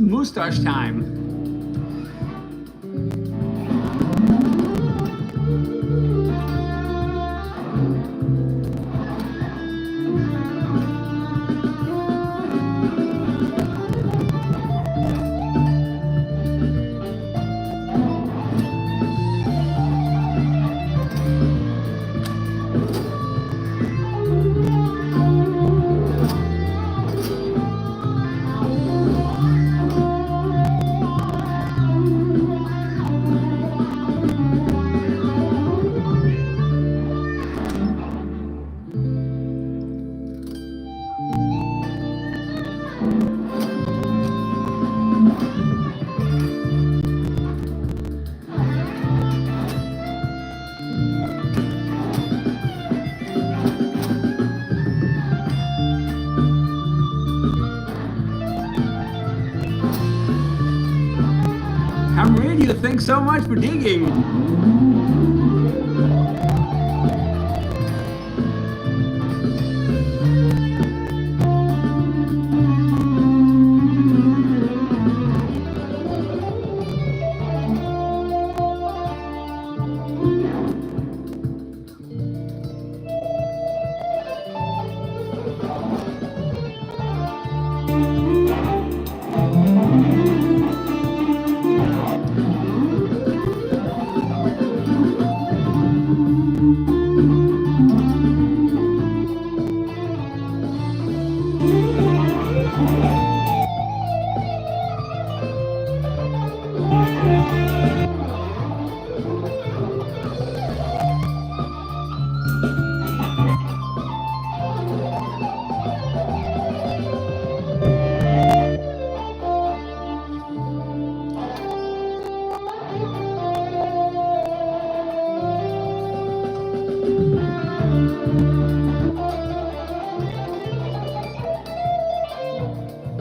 mustache time. Radio, thanks so much for digging.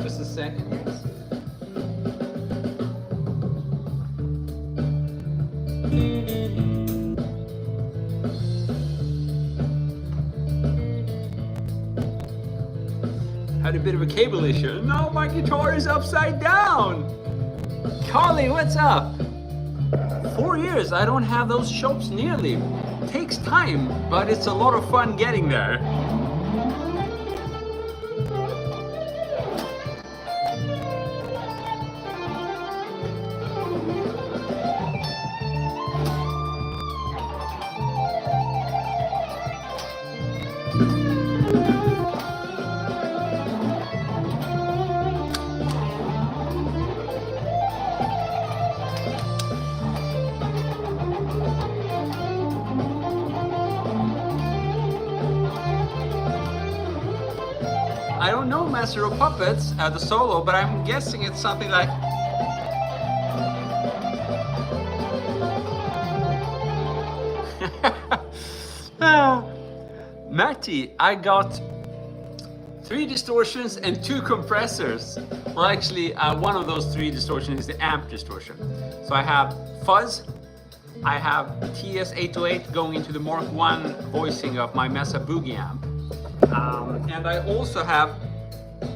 Just a second. Had a bit of a cable issue. No, my guitar is upside down. Carly, what's up? 4 years, I don't have those shows nearly. Takes time, but it's a lot of fun getting there. I don't know Master of Puppets, the solo, but I'm guessing it's something like... Matty, I got 3 distortions and 2 compressors. Well, actually, one of those 3 distortions is the amp distortion. So I have fuzz, I have TS-808 going into the Mark I voicing of my Mesa Boogie amp. And I also have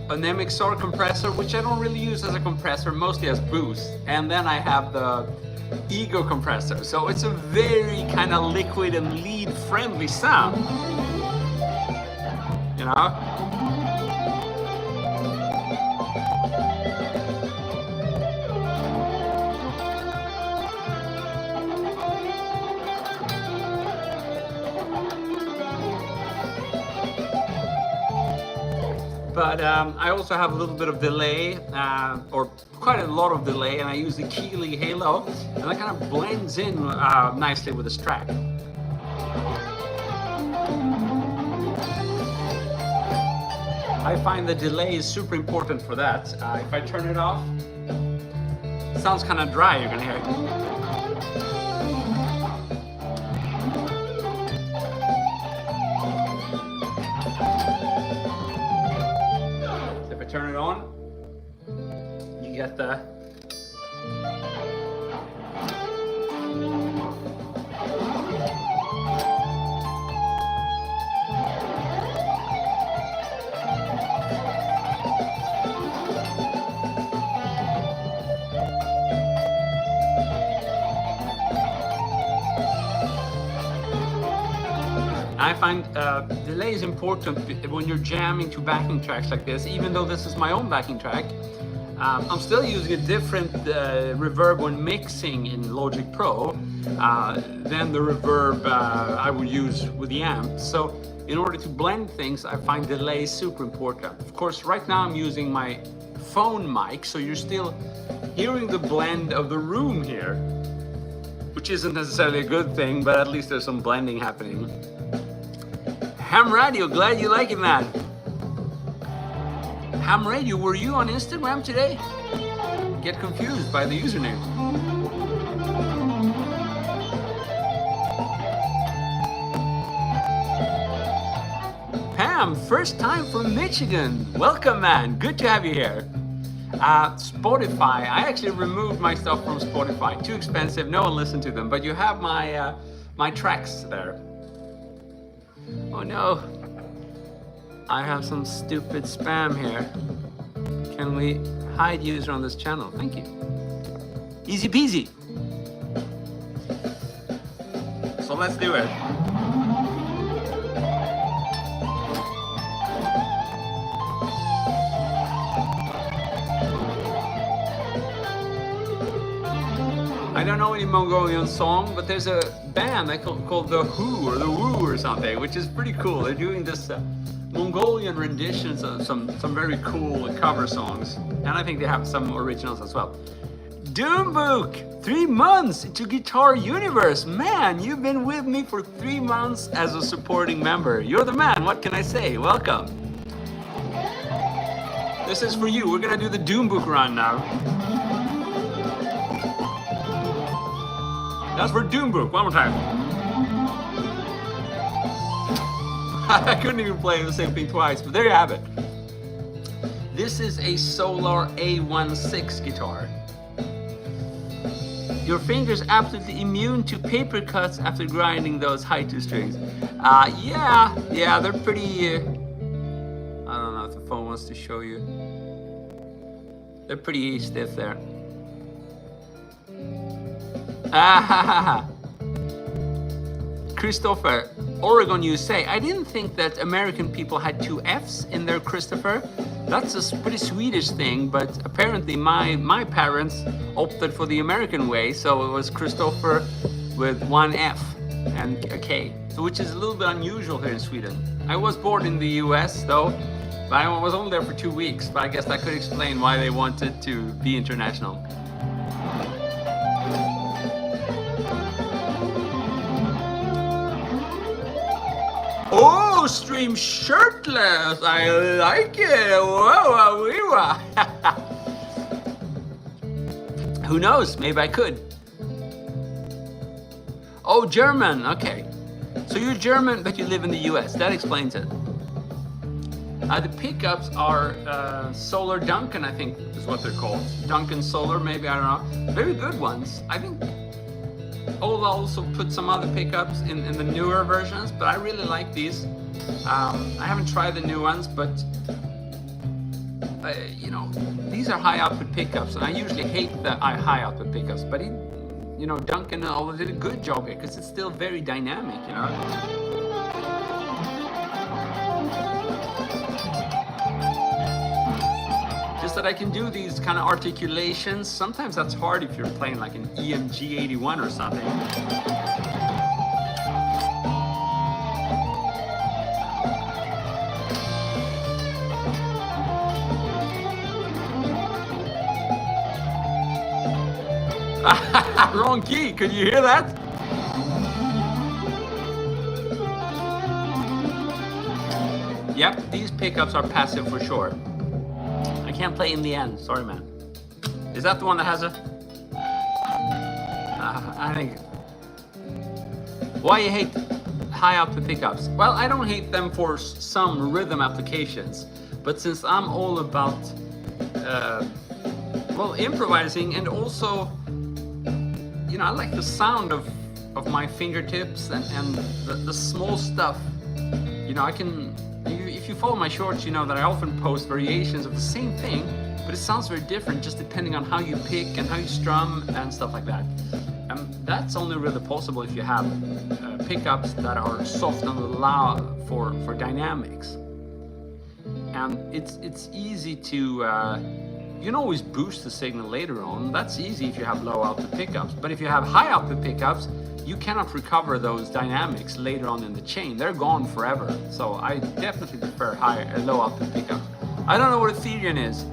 an MXR compressor, which I don't really use as a compressor, mostly as boost. And then I have the Ego compressor. So it's a very kind of liquid and lead friendly sound. You know? But I also have a little bit of delay, or quite a lot of delay, and I use the Keeley Halo, and that kind of blends in nicely with this track. I find the delay is super important for that. If I turn it off, it sounds kind of dry, you're gonna hear it. Turn it on, you get the I find delay is important when you're jamming to backing tracks like this. Even though this is my own backing track, I'm still using a different reverb when mixing in Logic Pro than the reverb I would use with the amp. So in order to blend things, I find delay super important. Of course, right now I'm using my phone mic, so you're still hearing the blend of the room here, which isn't necessarily a good thing, but at least there's some blending happening. Ham Radio, glad you like it, man. Ham Radio, were you on Instagram today? Get confused by the username. Pam, first time from Michigan. Welcome, man. Good to have you here. Spotify, I actually removed my stuff from Spotify. Too expensive, no one listened to them, but you have my my tracks there. Oh no, I have some stupid spam here. Can we hide user on this channel? Thank you. Easy peasy. So let's do it. I don't know any Mongolian song, but there's a band called The Who or The Woo or something, which is pretty cool. They're doing this Mongolian renditions of some very cool cover songs, and I think they have some originals as well. Doombook, 3 months into Guitar Universe. Man, you've been with me for 3 months as a supporting member. You're the man, what can I say? Welcome. This is for you. We're gonna do the Doombook run now. That's for Doombook, one more time. I couldn't even play the same thing twice, but there you have it. This is a Solar A16 guitar. Your fingers absolutely immune to paper cuts after grinding those high 2 strings. Yeah, they're pretty, I don't know if the phone wants to show you. They're pretty stiff there. Christopher, Oregon, USA. I didn't think that American people had 2 F's in their Christopher. That's a pretty Swedish thing, but apparently my parents opted for the American way, so it was Christopher with 1 F and a K, so which is a little bit unusual here in Sweden. I was born in the US though, but I was only there for 2 weeks, but I guess that could explain why they wanted to be international. Oh, stream shirtless. I like it. Whoa, who knows? Maybe I could. Oh, German. Okay. So you're German, but you live in the US. That explains it. The pickups are Solar Duncan, I think is what they're called. Duncan Solar, maybe, I don't know. Very good ones. I think Ola also put some other pickups in the newer versions, but I really like these. I haven't tried the new ones, but you know, these are high output pickups, and I usually hate the high output pickups, but you know, Duncan did a good job here because it's still very dynamic, you know. That I can do these kind of articulations. Sometimes that's hard if you're playing like an EMG 81 or something. Wrong key, could you hear that? Yep, these pickups are passive for sure. I can't play in the end, sorry man. Is that the one that has a... I think... Why you hate high output pickups? Well, I don't hate them for some rhythm applications, but since I'm all about well, improvising, and also, you know, I like the sound of my fingertips and the small stuff. You know, I can... If you follow my shorts, you know that I often post variations of the same thing, but it sounds very different just depending on how you pick and how you strum and stuff like that. That's only really possible if you have pickups that are soft and allow for dynamics. And it's easy to, you can always boost the signal later on. That's easy if you have low output pickups. But if you have high output pickups, you cannot recover those dynamics later on in the chain. They're gone forever. So I definitely prefer low output pickups. I don't know what Ethereum is.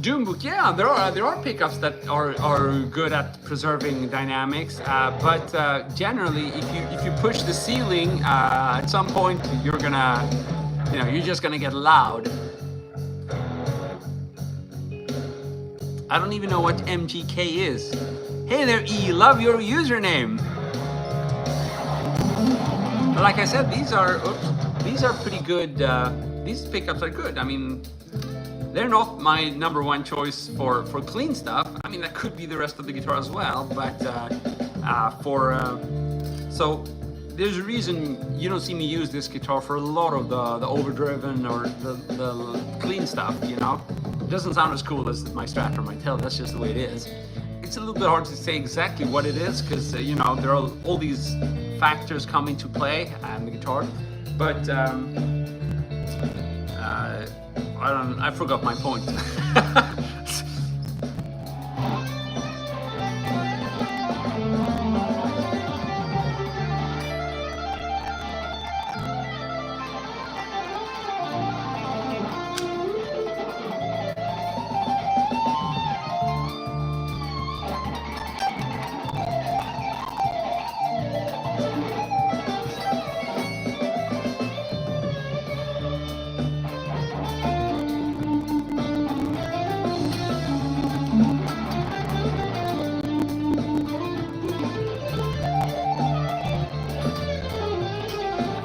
Doombook, yeah, there are pickups that are good at preserving dynamics, but generally, if you push the ceiling, at some point you're just gonna get loud. I don't even know what MGK is. Hey there, E, love your username. But like I said, these are pretty good. These pickups are good. I mean, they're not my #1 choice for clean stuff. I mean, that could be the rest of the guitar as well, but so there's a reason you don't see me use this guitar for a lot of the overdriven or the clean stuff, you know? It doesn't sound as cool as my Strat or my Tel, that's just the way it is. It's a little bit hard to say exactly what it is, because there are all these factors come into play on the guitar, but I forgot my point.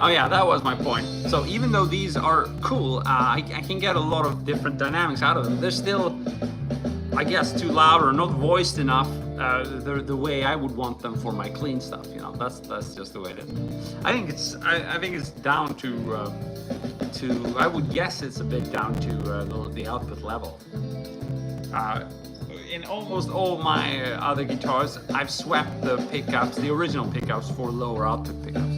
Oh yeah, that was my point. So even though these are cool, I can get a lot of different dynamics out of them. They're still, I guess, too loud or not voiced enough the way I would want them for my clean stuff. That's just the way it is. I think it's down to I would guess it's a bit down to the output level. In almost all my other guitars, I've swapped the pickups, the original pickups, for lower output pickups.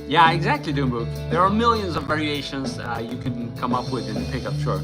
Yeah, exactly, Doombook. There are millions of variations you can come up with in the pickup, sure.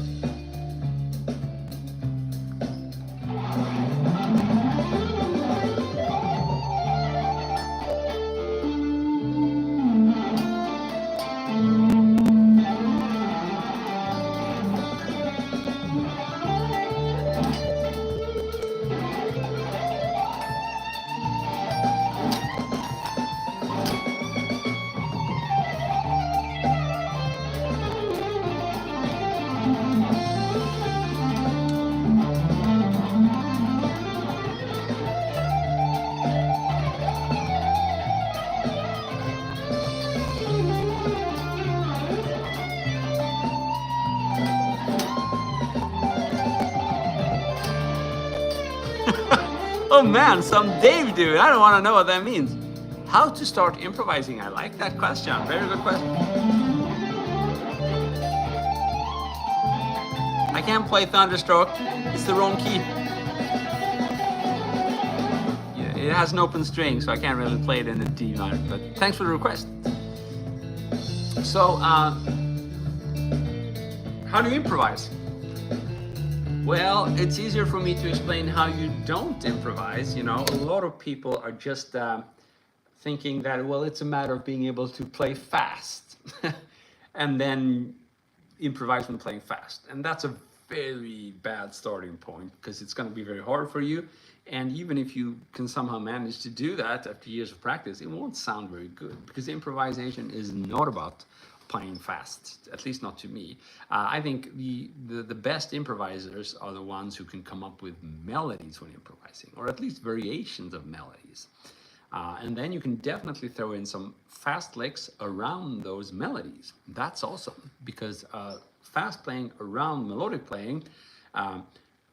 Oh man, some Dave dude. I don't want to know what that means. How to start improvising? I like that question. Very good question. I can't play Thunderstroke. It's the wrong key. Yeah, it has an open string, so I can't really play it in the D minor. But thanks for the request. So, how do you improvise? Well, it's easier for me to explain how you don't improvise. A lot of people are just thinking that, well, it's a matter of being able to play fast and then improvise when playing fast. And that's a very bad starting point because it's going to be very hard for you. And even if you can somehow manage to do that after years of practice, it won't sound very good because improvisation is not about playing fast, at least not to me. I think the best improvisers are the ones who can come up with melodies when improvising, or at least variations of melodies. And then you can definitely throw in some fast licks around those melodies. That's awesome because fast playing around melodic playing,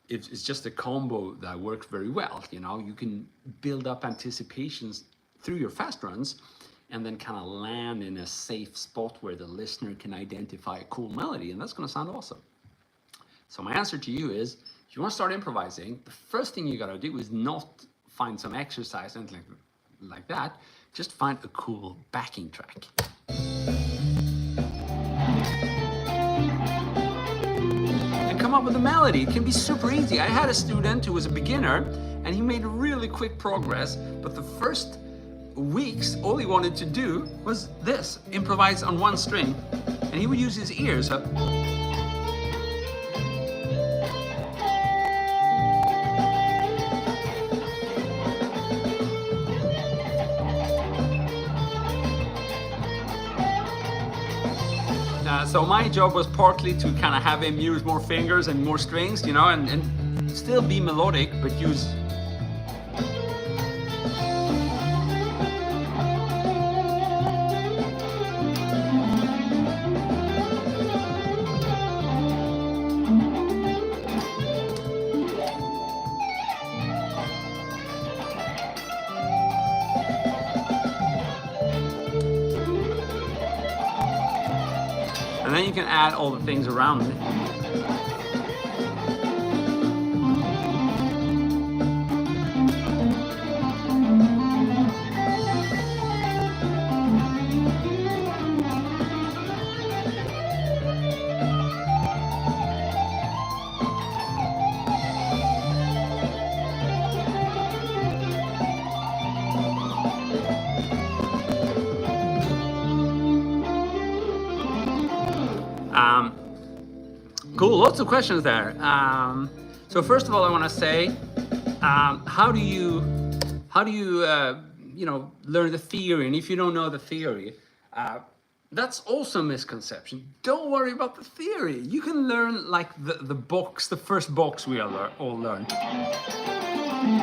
it's just a combo that works very well. You know, you can build up anticipations through your fast runs and then kind of land in a safe spot where the listener can identify a cool melody, and that's going to sound awesome. So my answer to you is, if you want to start improvising, the first thing you got to do is not find some exercise and like that. Just find a cool backing track. And come up with a melody. It can be super easy. I had a student who was a beginner and he made really quick progress, but the first weeks, all he wanted to do was this, improvise on one string, and he would use his ears. So my job was partly to kind of have him use more fingers and more strings, you know, and still be melodic, but use. And then you can add all the things around it. Cool, lots of questions there. So first of all, I want to say, how do you learn the theory? And if you don't know the theory, that's also a misconception. Don't worry about the theory. You can learn like the first box we all learned.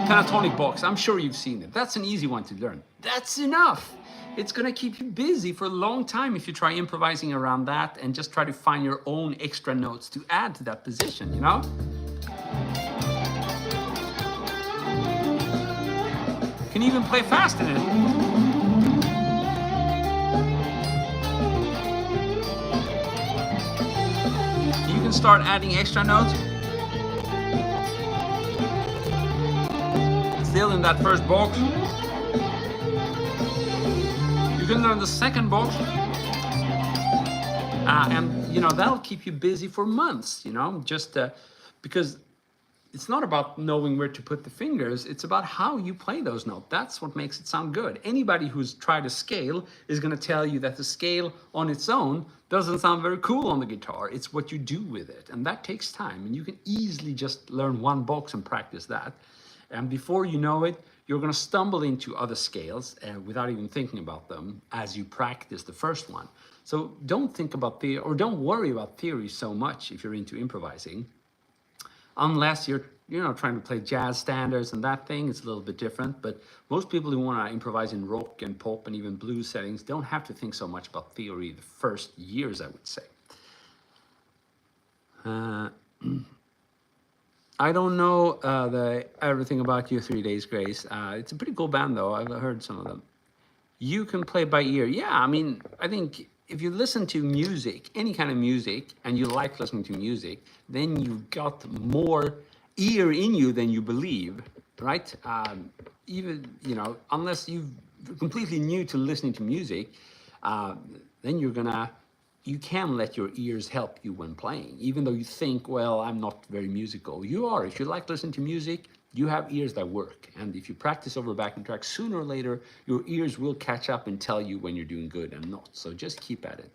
Pentatonic box, I'm sure you've seen it. That's an easy one to learn. That's enough. It's going to keep you busy for a long time if you try improvising around that and just try to find your own extra notes to add to that position, you know? You can even play fast in it. You can start adding extra notes. Still in that first box. You can learn the second box, and you know that'll keep you busy for months. You know, just because it's not about knowing where to put the fingers; it's about how you play those notes. That's what makes it sound good. Anybody who's tried a scale is going to tell you that the scale on its own doesn't sound very cool on the guitar. It's what you do with it, and that takes time. And you can easily just learn one box and practice that, and before you know it, you're going to stumble into other scales without even thinking about them as you practice the first one. So don't think about theory, or don't worry about theory so much if you're into improvising, unless you're trying to play jazz standards and that thing. It's a little bit different. But most people who want to improvise in rock and pop and even blues settings don't have to think so much about theory the first years, I would say. I don't know everything about you, 3 Days Grace. It's a pretty cool band, though. I've heard some of them. You can play by ear. Yeah, I mean, I think if you listen to music, any kind of music, and you like listening to music, then you've got more ear in you than you believe, right? Even, unless you're completely new to listening to music, then you can let your ears help you when playing, even though you think, well, I'm not very musical. You are. If you like listening to music, you have ears that work. And if you practice over backing tracks, sooner or later, your ears will catch up and tell you when you're doing good and not. So just keep at it.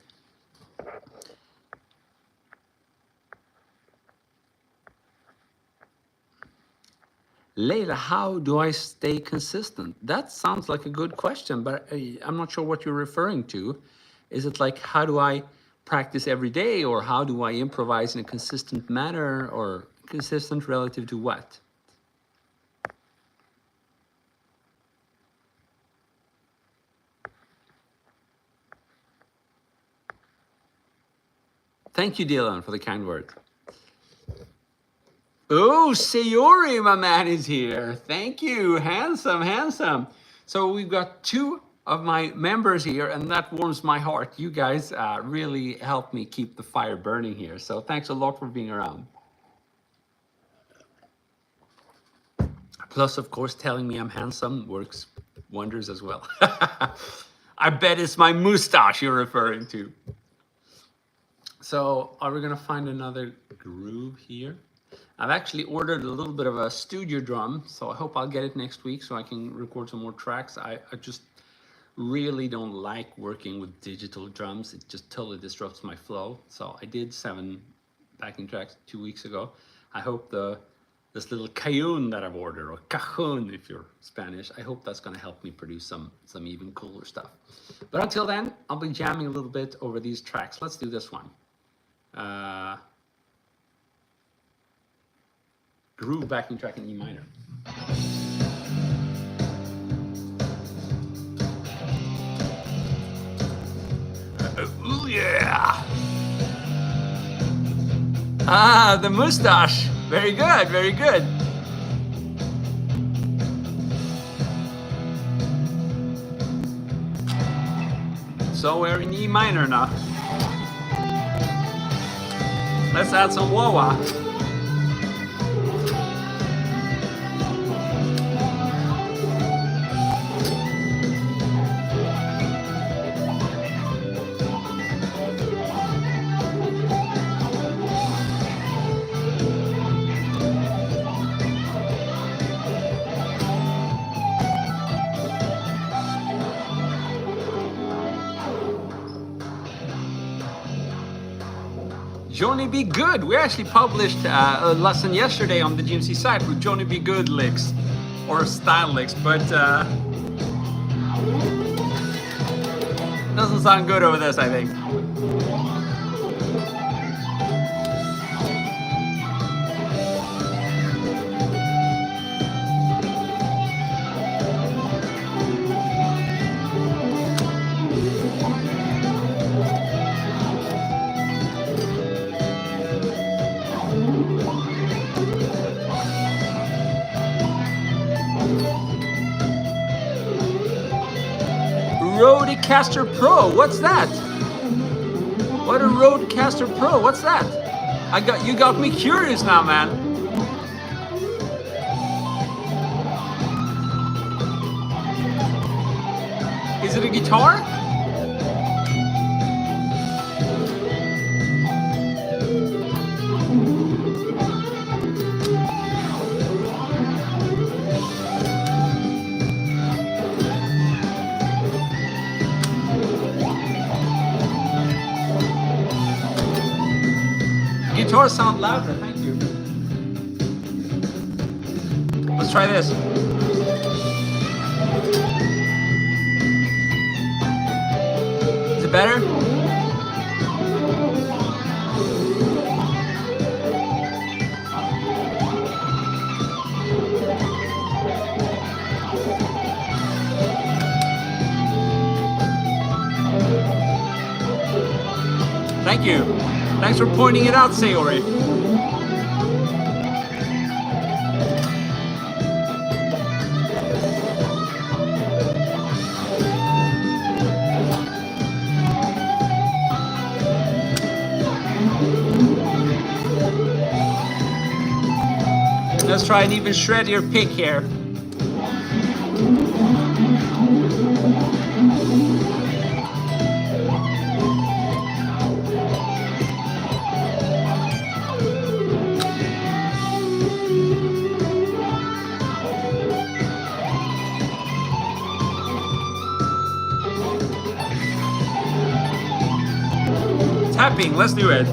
Leila, how do I stay consistent? That sounds like a good question, but I'm not sure what you're referring to. Is it like, how do I practice every day, or how do I improvise in a consistent manner, or consistent relative to what? Thank you, Dylan, for the kind word. Oh, Sayori, my man, is here. Thank you. Handsome, handsome. So we've got two of my members here, and that warms my heart. You guys really help me keep the fire burning here. So thanks a lot for being around. Plus, of course, telling me I'm handsome works wonders as well. I bet it's my mustache you're referring to. So are we going to find another groove here? I've actually ordered a little bit of a studio drum, so I hope I'll get it next week so I can record some more tracks. I just really don't like working with digital drums. It just totally disrupts my flow. So I did 7 backing tracks 2 weeks ago. I hope this little cajon that I've ordered, or cajon if you're Spanish, I hope that's going to help me produce some even cooler stuff. But until then, I'll be jamming a little bit over these tracks. Let's do this one. Groove backing track in E minor. Ooh, yeah! Ah, the mustache. Very good, very good. So we're in E minor now. Let's add some wah-wah. Johnny B. Good. We actually published a lesson yesterday on the GMC site with Johnny B. Good licks, or style licks, but doesn't sound good over this, I think. Rodecaster Pro, what's that? What a Rodecaster Pro, what's that? You got me curious now, man. Is it a guitar? Guitars sound louder, thank you. Let's try this. Is it better? Thank you. Thanks for pointing it out, Sayori. Let's try an even shreddier pick here. Tapping, let's do it.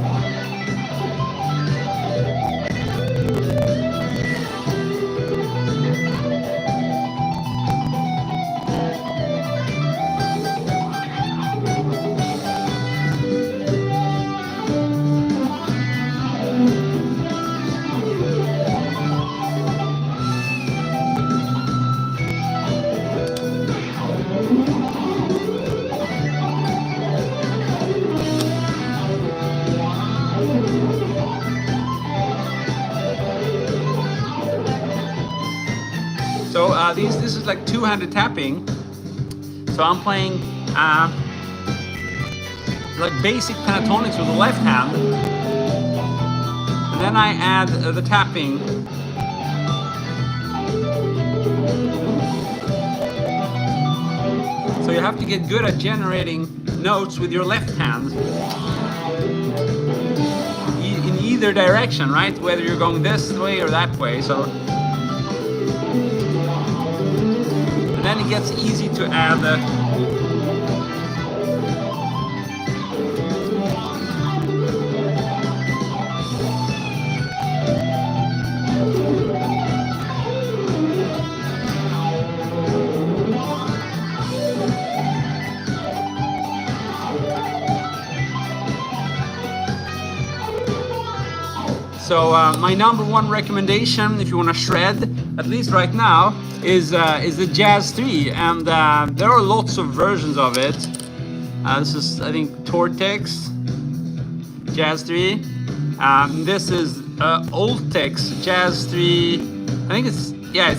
this is like two-handed tapping. So I'm playing like basic pentatonics with the left hand, and then I add the tapping. So you have to get good at generating notes with your left hand in either direction, right? Whether you're going this way or that way. So, and then it gets easy to add the So my number one recommendation, if you want to shred, at least right now, is the Jazz 3, and there are lots of versions of it. This is, I think, Tortex Jazz 3. This is Oltex Jazz 3. I think it's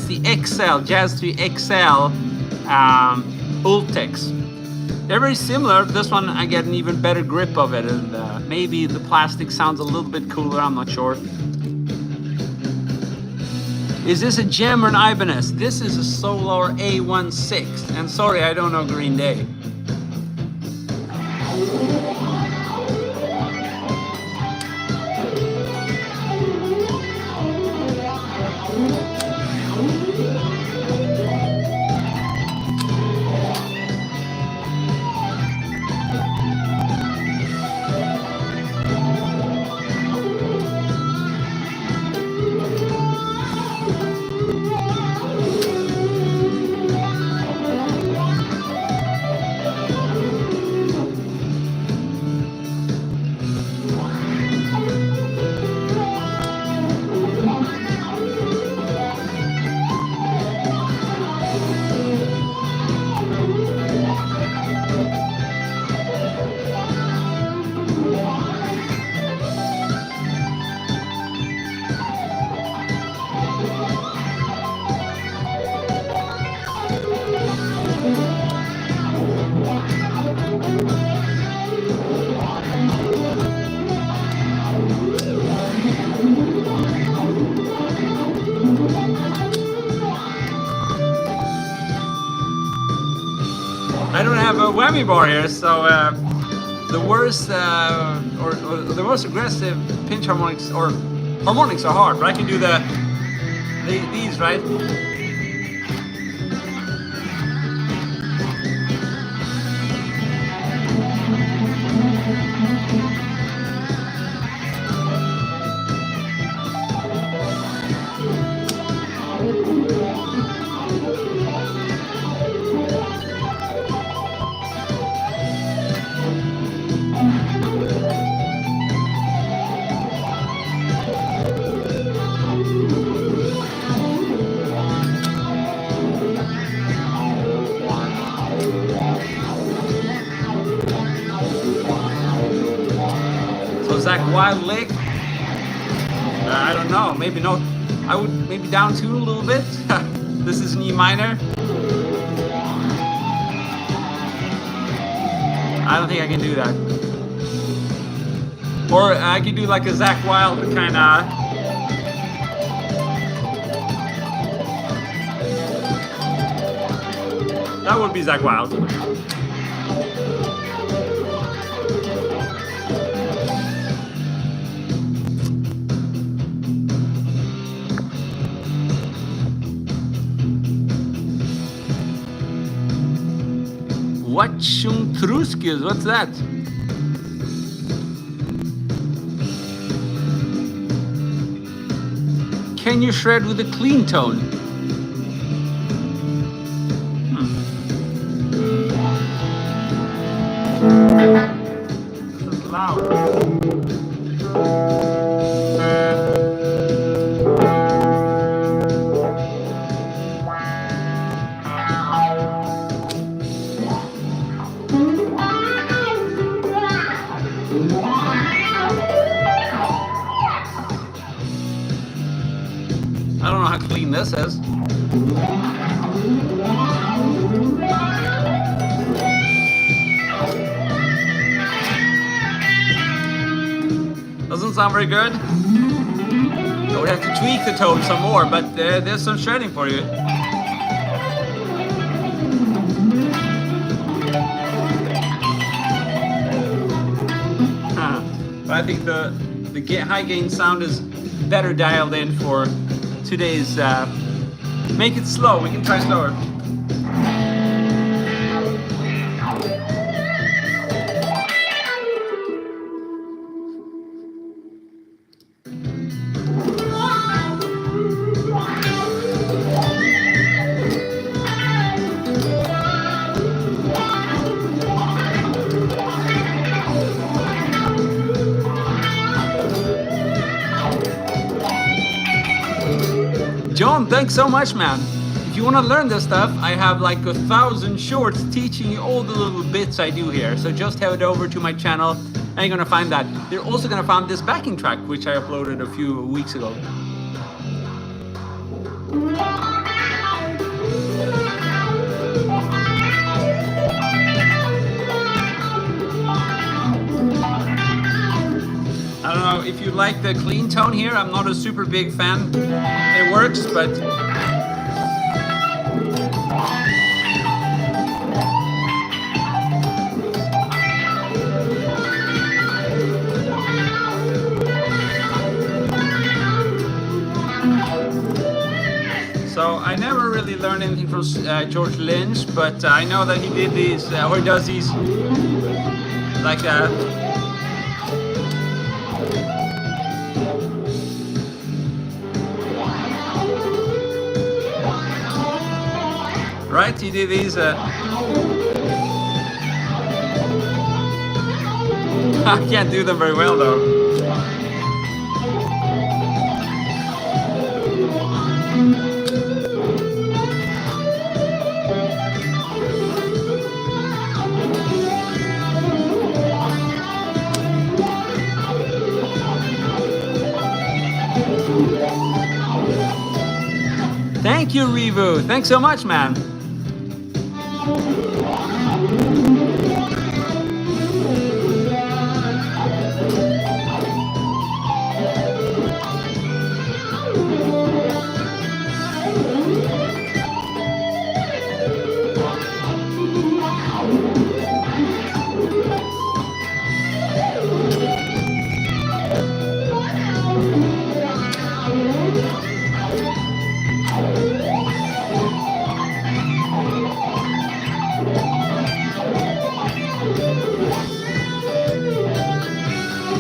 the XL Jazz 3 XL Oltex. They're very similar. This one I get an even better grip of it, and maybe the plastic sounds a little bit cooler, I'm not sure. Is this a Gem or an Ibanez? This is a Solar A16, and sorry, I don't know Green Day. I don't have a whammy bar here, so the worst or the most aggressive pinch harmonics or harmonics are hard, but I can do these, right? Zach Wild lick. I don't know. Maybe not. I would maybe down two a little bit. This is an E minor. I don't think I can do that. Or I could do like a Zach Wild kind of. That would be Zach Wild. Whatchumtruskis, what's that? Can you shred with a clean tone? This is loud. I don't know how clean this is. doesn't sound very good. I would have to tweak the tone some more, but there's some shredding for you. But I think the high gain sound is better dialed in for today's. Make it slow. We can try slower. John, thanks so much, man. If you want to learn this stuff, I have like 1,000 shorts teaching you all the little bits I do here. So just head over to my channel and you're gonna find that. You're also gonna find this backing track, which I uploaded a few weeks ago. I don't know if you like the clean tone here. I'm not a super big fan. It works, but so I never really learned anything from George Lynch, but I know that he did these or does these like right? He did these. I can't do them very well though. Thank you, Revu. Thanks so much, man.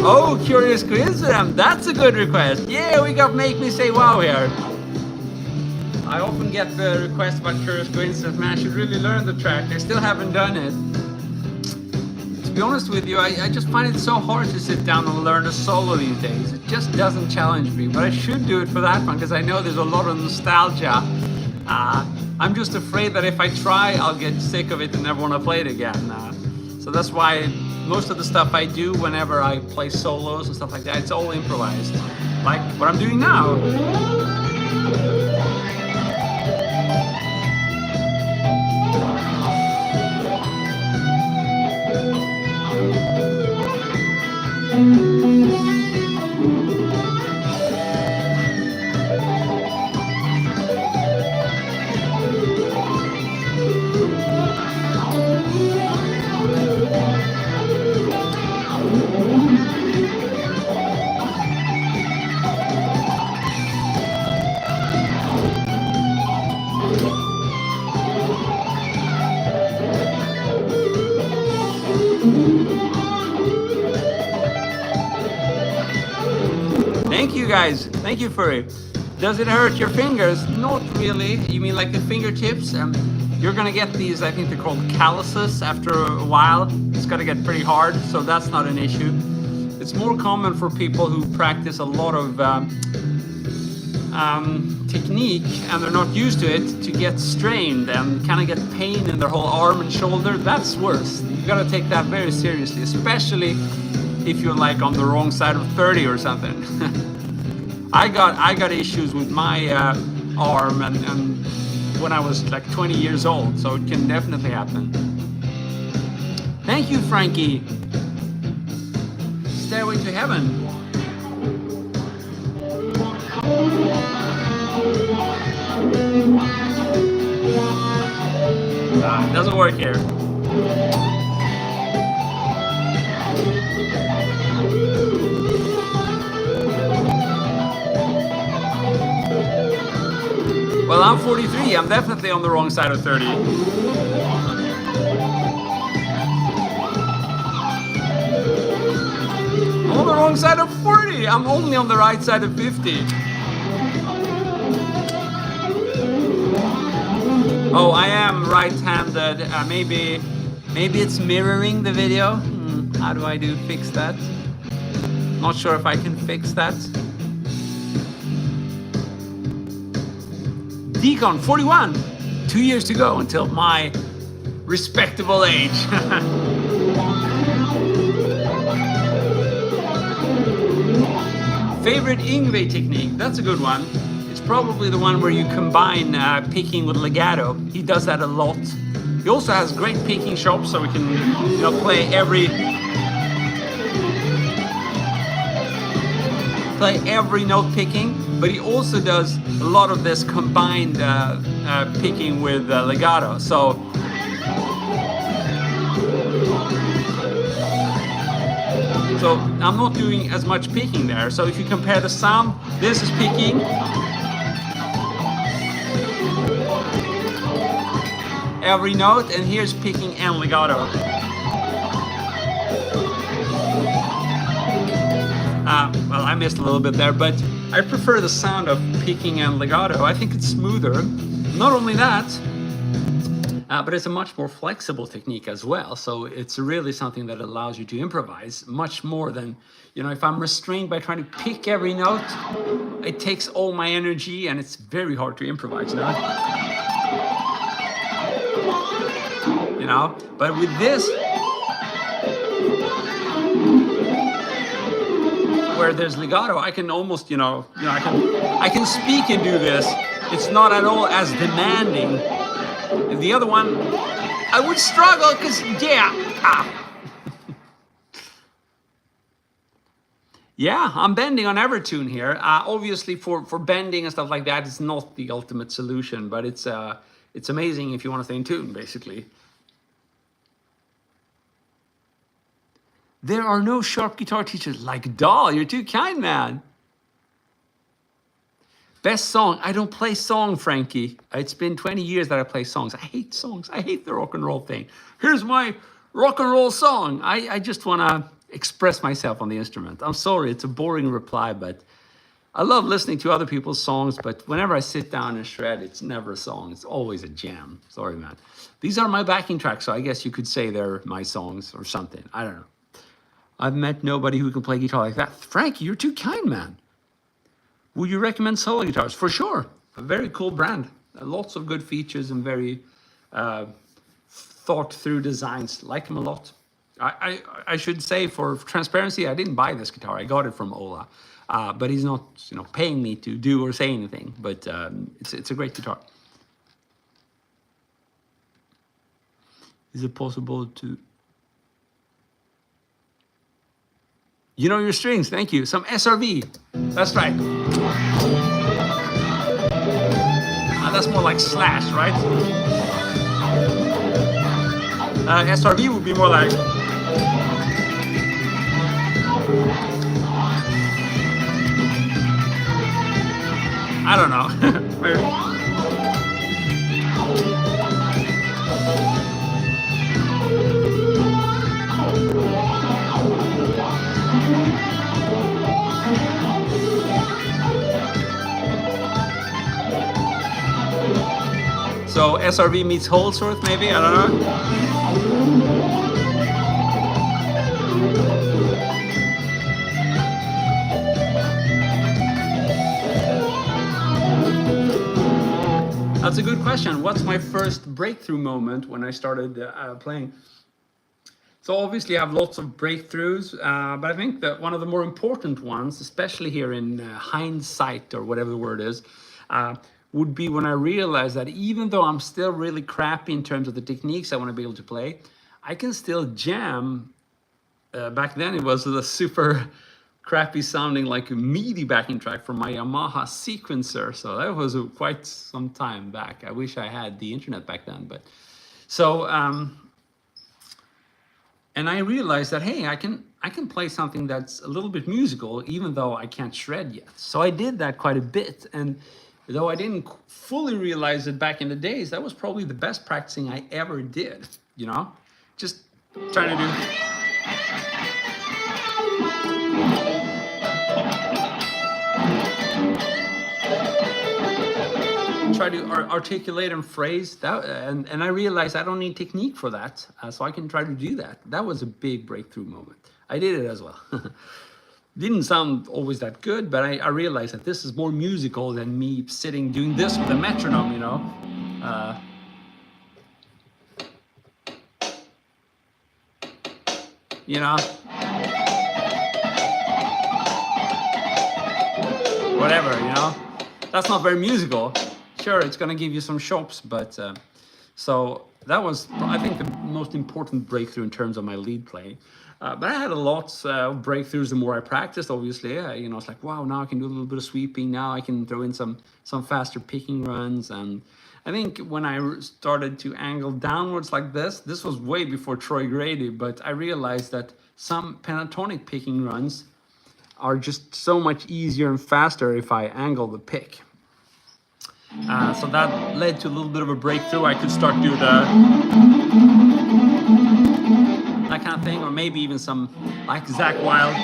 Oh, Curious Coincidence, that's a good request. Yeah, we got Make Me Say Wow here. I often get the request about Curious Coincidence, man, I should really learn the track. I still haven't done it. To be honest with you, I just find it so hard to sit down and learn a solo these days. It just doesn't challenge me, but I should do it for that one because I know there's a lot of nostalgia. I'm just afraid that if I try, I'll get sick of it and never want to play it again. So that's why most of the stuff I do whenever I play solos and stuff like that, it's all improvised. Like what I'm doing now. Thank you guys. Thank you for it. Does it hurt your fingers? Not really. You mean like the fingertips? You're gonna get these, I think they're called calluses after a while. It's gonna get pretty hard, so that's not an issue. It's more common for people who practice a lot of technique and they're not used to it to get strained and kind of get pain in their whole arm and shoulder. That's worse. You gotta take that very seriously, especially if you're like on the wrong side of 30 or something. I got issues with my arm and when I was like 20 years old, so it can definitely happen. Thank you, Frankie. Stairway to Heaven. It doesn't work here. Well, I'm 43. I'm definitely on the wrong side of 30. I'm on the wrong side of 40. I'm only on the right side of 50. Oh, I am right-handed. Maybe it's mirroring the video. How do I fix that? Not sure if I can fix that. Deacon, 41. 2 years to go until my respectable age. Favorite Yngwie technique? That's a good one. It's probably the one where you combine picking with legato. He does that a lot. He also has great picking chops, so we can, play every note picking. But he also does a lot of this combined picking with legato. So I'm not doing as much picking there. So if you compare the sound, this is picking. Every note, and here's picking and legato. Well, I missed a little bit there, but I prefer the sound of picking and legato. I think it's smoother. Not only that, but it's a much more flexible technique as well. So it's really something that allows you to improvise much more than, if I'm restrained by trying to pick every note, it takes all my energy and it's very hard to improvise now. But with this, where there's legato, I can almost, I can speak and do this. It's not at all as demanding. The other one, I would struggle because, yeah, I'm bending on every tune here. Obviously, for bending and stuff like that, it's not the ultimate solution, but it's amazing if you want to stay in tune, basically. There are no sharp guitar teachers like Dahl. You're too kind, man. Best song. I don't play song, Frankie. It's been 20 years that I play songs. I hate songs. I hate the rock and roll thing. Here's my rock and roll song. I just want to express myself on the instrument. I'm sorry, it's a boring reply, but I love listening to other people's songs, but whenever I sit down and shred, it's never a song. It's always a jam. Sorry, man. These are my backing tracks, so I guess you could say they're my songs or something. I don't know. I've met nobody who can play guitar like that. Frankie, you're too kind, man. Would you recommend solo guitars? For sure. A very cool brand. Lots of good features and very thought through designs. Like them a lot. I should say, for transparency, I didn't buy this guitar. I got it from Ola. But he's not paying me to do or say anything. But it's a great guitar. Is it possible to... You know your strings, thank you. Some SRV, that's right. That's more like slash, right? SRV would be more like... I don't know. So SRV meets Holsworth, maybe? I don't know. That's a good question. What's my first breakthrough moment when I started playing? So obviously I have lots of breakthroughs, but I think that one of the more important ones, especially here in hindsight or whatever the word is, would be when I realized that even though I'm still really crappy in terms of the techniques I want to be able to play, I can still jam. Back then it was the super crappy sounding like a MIDI backing track from my Yamaha sequencer. So that was quite some time back. I wish I had the internet back then. But so and I realized that, hey, I can play something that's a little bit musical even though I can't shred yet. So I did that quite a bit, and though I didn't fully realize it back in the days, that was probably the best practicing I ever did, you know? Just trying to do articulate and phrase that, and I realized I don't need technique for that, so I can try to do that. That was a big breakthrough moment. I did it as well. Didn't sound always that good, but I realized that this is more musical than me sitting doing this with a metronome, you know. You know, whatever, you know. That's not very musical. Sure, it's gonna give you some chops, but so that was, I think, the most important breakthrough in terms of my lead playing. But I had a lot of breakthroughs the more I practiced, obviously. You know, it's like, wow, now I can do a little bit of sweeping. Now I can throw in some faster picking runs. And I think when I started to angle downwards like this was way before Troy Grady, but I realized that some pentatonic picking runs are just so much easier and faster if I angle the pick. So that led to a little bit of a breakthrough. I could start doing that kind of thing, or maybe even some like Zach Wild.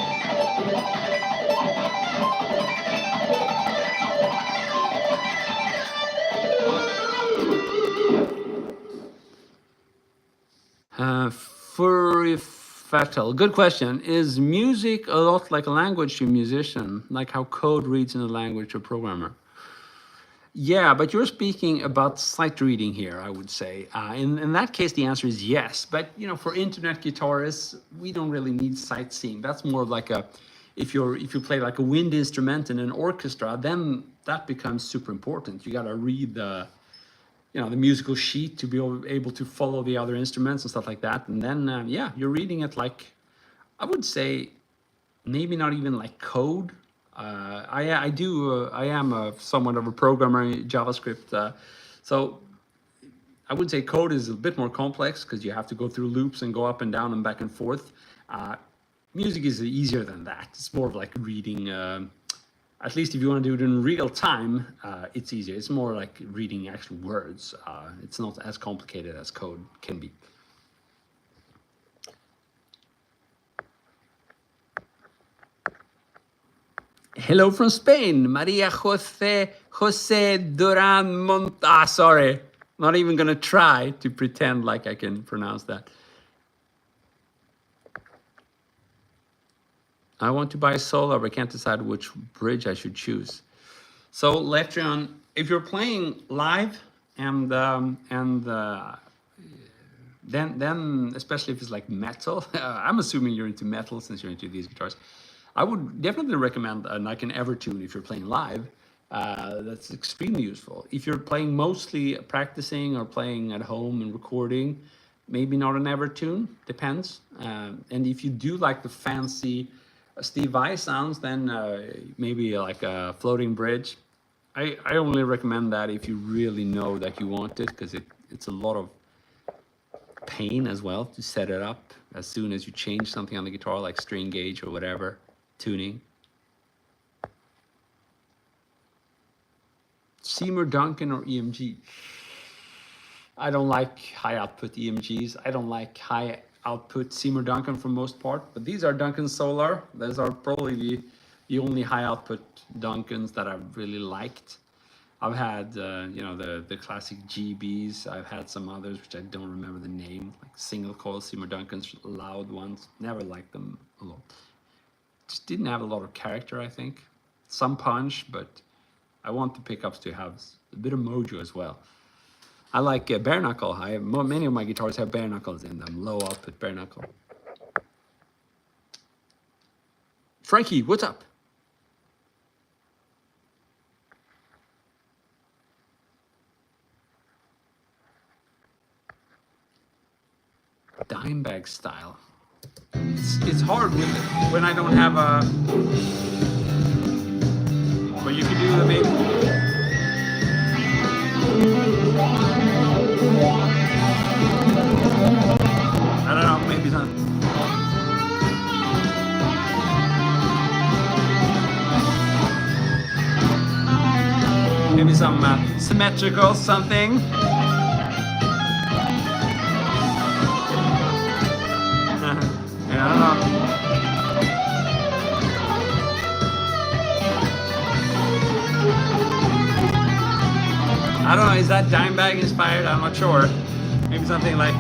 Furry Fatal. Good question. Is music a lot like a language to a musician, like how code reads in a language to a programmer? Yeah, but you're speaking about sight reading here, I would say. In that case, the answer is yes. But you know, for internet guitarists, we don't really need sight seeing. That's more like a, if you play like a wind instrument in an orchestra, then that becomes super important. You got to read the, you know, the musical sheet to be able to follow the other instruments and stuff like that. And then yeah, you're reading it like, I would say, maybe not even like code. I am somewhat of a programmer in JavaScript, so I would say code is a bit more complex because you have to go through loops and go up and down and back and forth. Music is easier than that. It's more of like reading. At least if you want to do it in real time, it's easier. It's more like reading actual words. It's not as complicated as code can be. Hello from Spain, Maria Jose Duran sorry, not even gonna try to pretend like I can pronounce that. I want to buy a Solar, but can't decide which bridge I should choose. So Letrion, if you're playing live and then especially if it's like metal, I'm assuming you're into metal since you're into these guitars. I would definitely recommend like an Evertune if you're playing live. That's extremely useful. If you're playing mostly practicing or playing at home and recording, maybe not an Evertune, depends. And if you do like the fancy Steve Vai sounds, then maybe like a floating bridge. I only recommend that if you really know that you want it, because it's a lot of pain as well to set it up as soon as you change something on the guitar, like string gauge or whatever, tuning. Seymour Duncan or EMG? I don't like high output EMGs. I don't like high output Seymour Duncan for most part, but these are Duncan Solar. Those are probably the only high output Duncans that I've really liked. I've had, you know, the classic GBs. I've had some others, which I don't remember the name, like single coil Seymour Duncans, loud ones. Never liked them a lot. Just didn't have a lot of character, I think. Some punch, but I want the pickups to have a bit of mojo as well. I like bare knuckle. Many of my guitars have bare knuckles in them, low output bare knuckle. Frankie, what's up? Dimebag style. it's hard when I don't have a. But you can do the maybe. I don't know, maybe not. Maybe some symmetrical something. Yeah, I don't know. I don't know, is that Dimebag inspired? I'm not sure. Maybe something like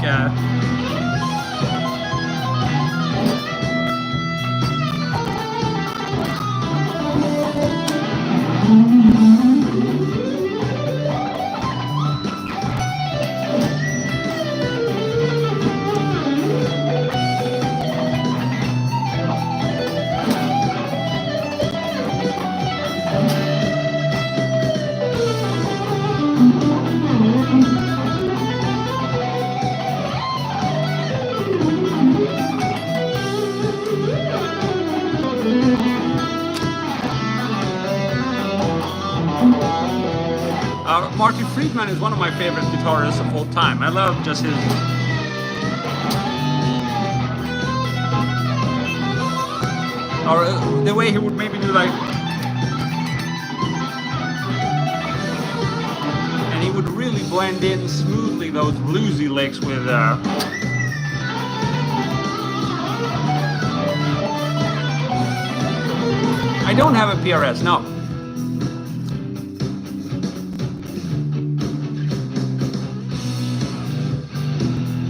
Marty Friedman is one of my favorite guitarists of all time. I love just his. Or the way he would maybe do like. And he would really blend in smoothly those bluesy licks with. I don't have a PRS, no.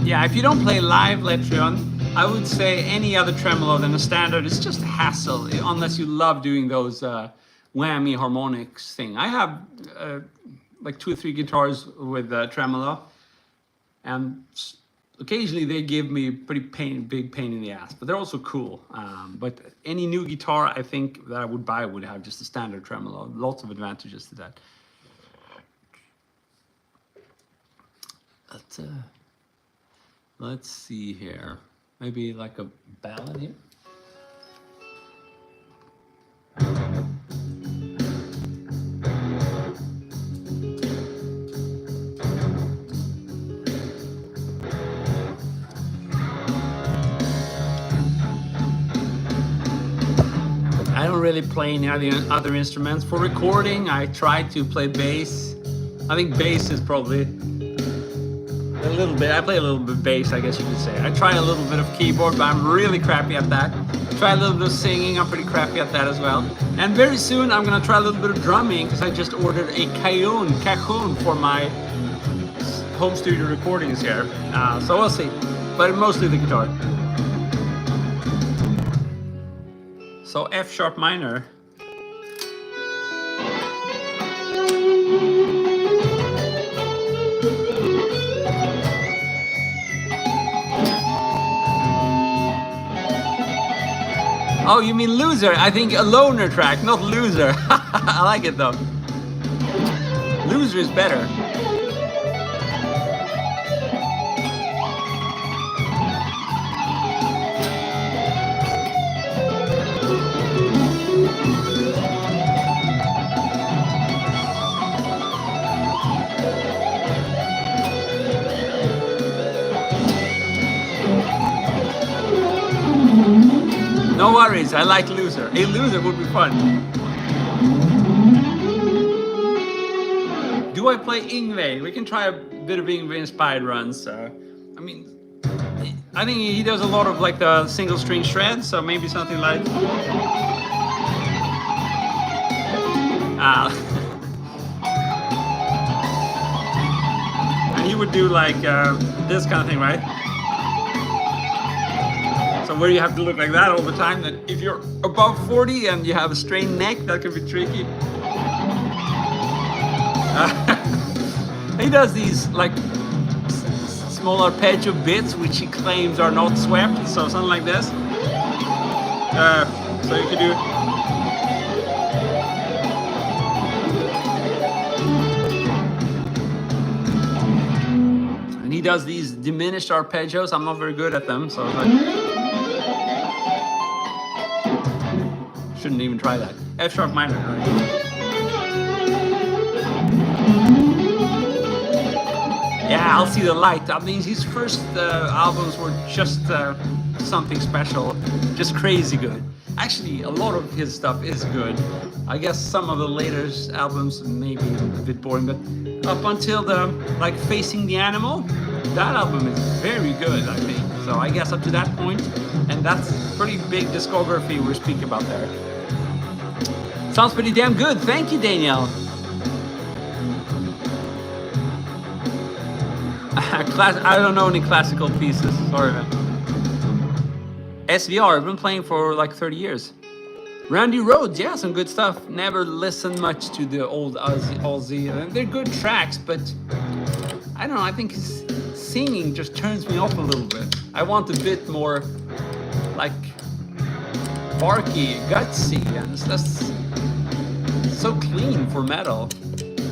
Yeah, if you don't play live Letrion, I would say any other tremolo than a standard is just a hassle, unless you love doing those whammy harmonics thing. I have like 2 or 3 guitars with tremolo, and occasionally they give me pretty big pain in the ass, but they're also cool. But any new guitar I think that I would buy would have just a standard tremolo. Lots of advantages to that. But, let's see here. Maybe like a ballad here. I don't really play any other instruments. For recording, I try to play bass. I think bass is probably a little bit. I play a little bit of bass, I guess you could say. I try a little bit of keyboard, but I'm really crappy at that. Try a little bit of singing, I'm pretty crappy at that as well. And very soon I'm gonna try a little bit of drumming, because I just ordered a cajon for my home studio recordings here. So we'll see, but mostly the guitar. So F sharp minor. Oh, you mean Loser? I think a loner track, not Loser. I like it though. Loser is better. No worries, I like Loser. A Loser would be fun. Do I play Yngwie? We can try a bit of Yngwie inspired runs. I mean, I think he does a lot of like the single string shreds, so maybe something like. And he would do like this kind of thing, right? So where you have to look like that all the time, that if you're above 40 and you have a strained neck, that can be tricky. He does these like small arpeggio bits which he claims are not swept, so something like this. So you can do. And he does these diminished arpeggios. I'm not very good at them, so it's like. shouldn't even try that. F sharp minor. Right? Yeah, I'll see the light. I mean, his first albums were just something special, just crazy good. Actually, a lot of his stuff is good. I guess some of the later albums may be a bit boring, but up until the like Facing the Animal, that album is very good, I think. So I guess up to that point, and that's pretty big discography we're speaking about there. Sounds pretty damn good. Thank you, Daniel. I don't know any classical pieces. Sorry, man. SVR, I've been playing for like 30 years. Randy Rhoads, yeah, some good stuff. Never listened much to the old Ozzy. They're good tracks, but I don't know. I think his singing just turns me off a little bit. I want a bit more like barky, gutsy, and that's so clean for metal.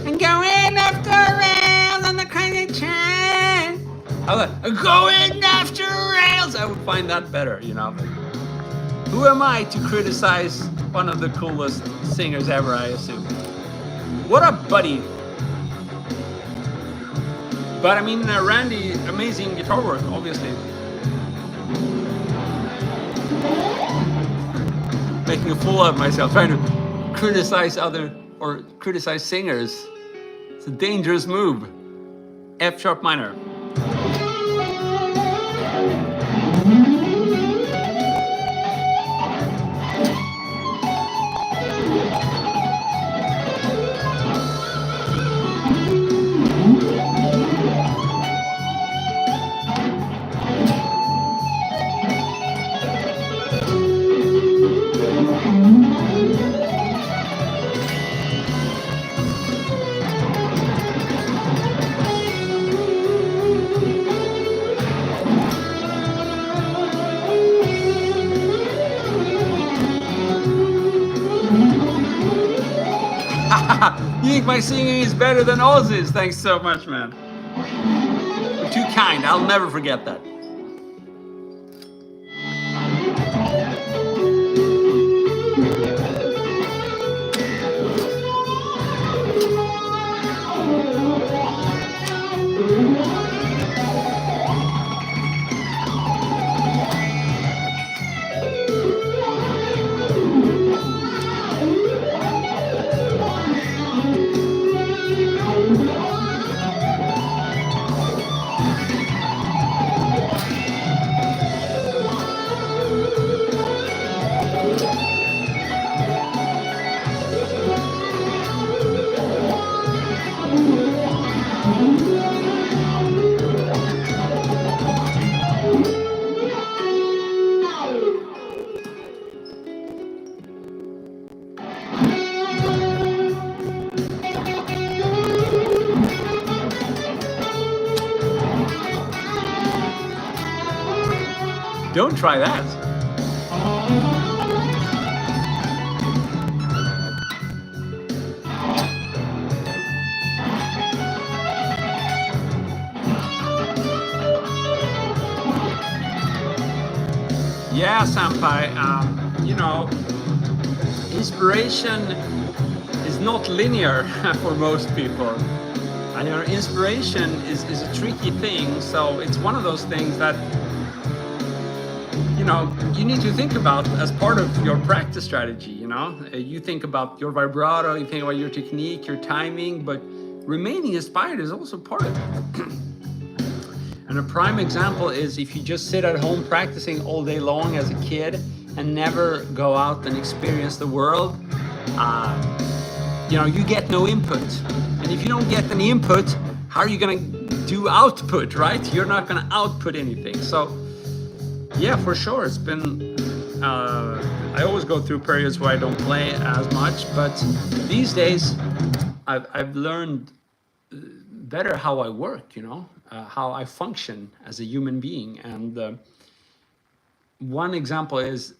And going after rails on the crazy train. Going after rails. I would find that better, you know. Who am I to criticize one of the coolest singers ever, I assume? What up, buddy? But I mean, Randy, amazing guitar work, obviously. Making a fool of myself, trying to criticize criticize singers. It's a dangerous move. F sharp minor. You think my singing is better than Ozzy's? Thanks so much, man. You're too kind. I'll never forget that. Don't try that. Yeah, Sampai, you know, inspiration is not linear for most people. And, you know, inspiration is a tricky thing, so it's one of those things that you need to think about as part of your practice strategy. You think about your vibrato, you think about your technique, your timing, but remaining inspired is also part of it. And a prime example is if you just sit at home practicing all day long as a kid and never go out and experience the world, you get no input. And if you don't get any input, how are you gonna do output, right? You're not gonna output anything. So yeah, for sure. It's been, I always go through periods where I don't play as much, but these days I've learned better how I work, how I function as a human being. And one example is,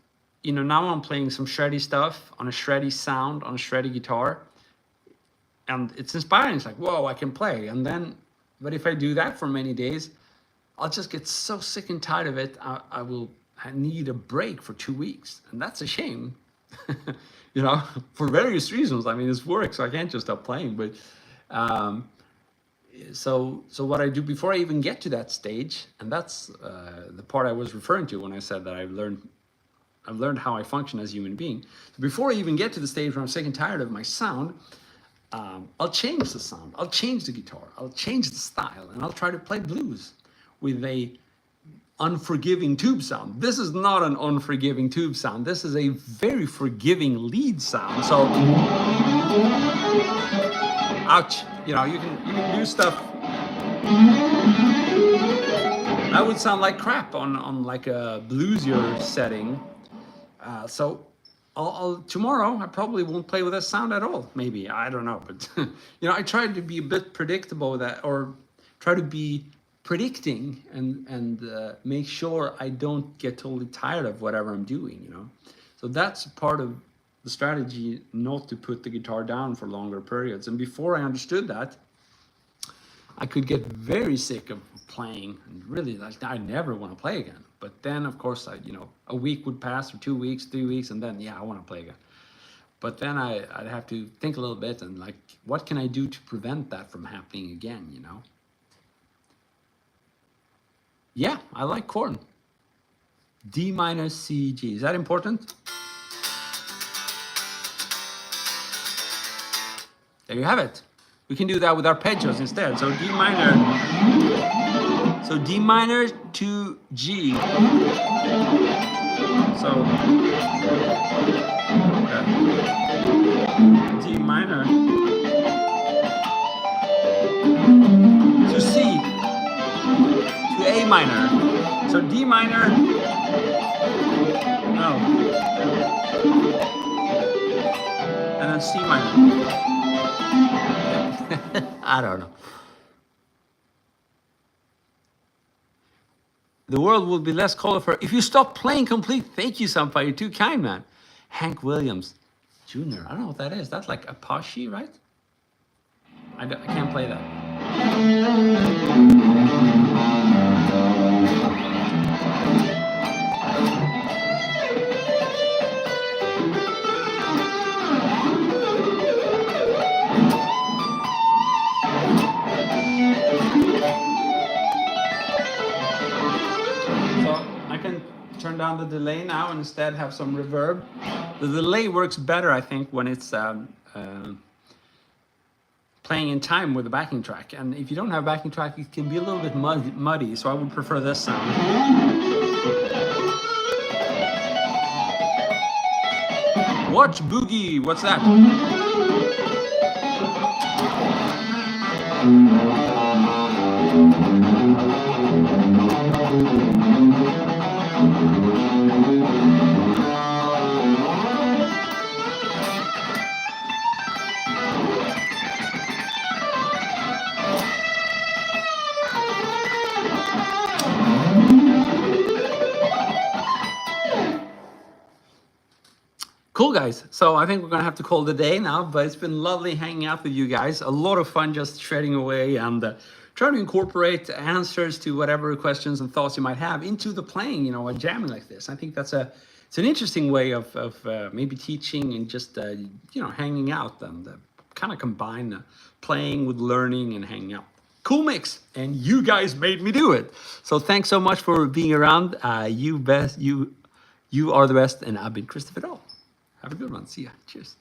now I'm playing some shreddy stuff on a shreddy sound, on a shreddy guitar, and it's inspiring. It's like, whoa, I can play. But if I do that for many days, I'll just get so sick and tired of it. I need a break for 2 weeks, and that's a shame. You know, for various reasons. I mean, it's work, so I can't just stop playing. But so what I do before I even get to that stage, and that's the part I was referring to when I said that I've learned how I function as a human being. So before I even get to the stage where I'm sick and tired of my sound, I'll change the sound, I'll change the guitar, I'll change the style, and I'll try to play blues with a unforgiving tube sound. This is not an unforgiving tube sound. This is a very forgiving lead sound. So, ouch, you know, you can do stuff that would sound like crap on like a bluesier setting. So I'll tomorrow I probably won't play with that sound at all. Maybe, I don't know, but you know, I try to be a bit predictable, that, or try to be predicting and make sure I don't get totally tired of whatever I'm doing, you know. So that's part of the strategy, not to put the guitar down for longer periods. And before I understood that, I could get very sick of playing and really like I never want to play again. But then of course you know, a week would pass, or 2 weeks, 3 weeks, and then yeah, I want to play again. But then I'd have to think a little bit and like, what can I do to prevent that from happening again, you know? Yeah, I like chord. D minor, C, G. Is that important? There you have it. We can do that with arpeggios instead. So D minor. So D minor to G. So D minor to C to A minor. So D minor. No. And then C minor. I don't know. The world will be less colorful if you stop playing complete. Thank you, Sampa. You're too kind, man. Hank Williams Jr. I don't know what that is. That's like Apache, right? I can't play that. Turn down the delay now and instead have some reverb. The delay works better, I think, when it's playing in time with the backing track. And if you don't have a backing track, it can be a little bit muddy, so I would prefer this sound. Watch Boogie, what's that? Cool, guys. So I think we're gonna have to call it a day now, but it's been lovely hanging out with you guys. A lot of fun just shredding away and trying to incorporate answers to whatever questions and thoughts you might have into the playing, you know, a jamming like this. I think that's it's an interesting way of maybe teaching and just, you know, hanging out and kind of combine playing with learning and hanging out. Cool mix, and you guys made me do it. So thanks so much for being around. You are the best, and I've been KristoferDahl. Have a good one. See ya. Cheers.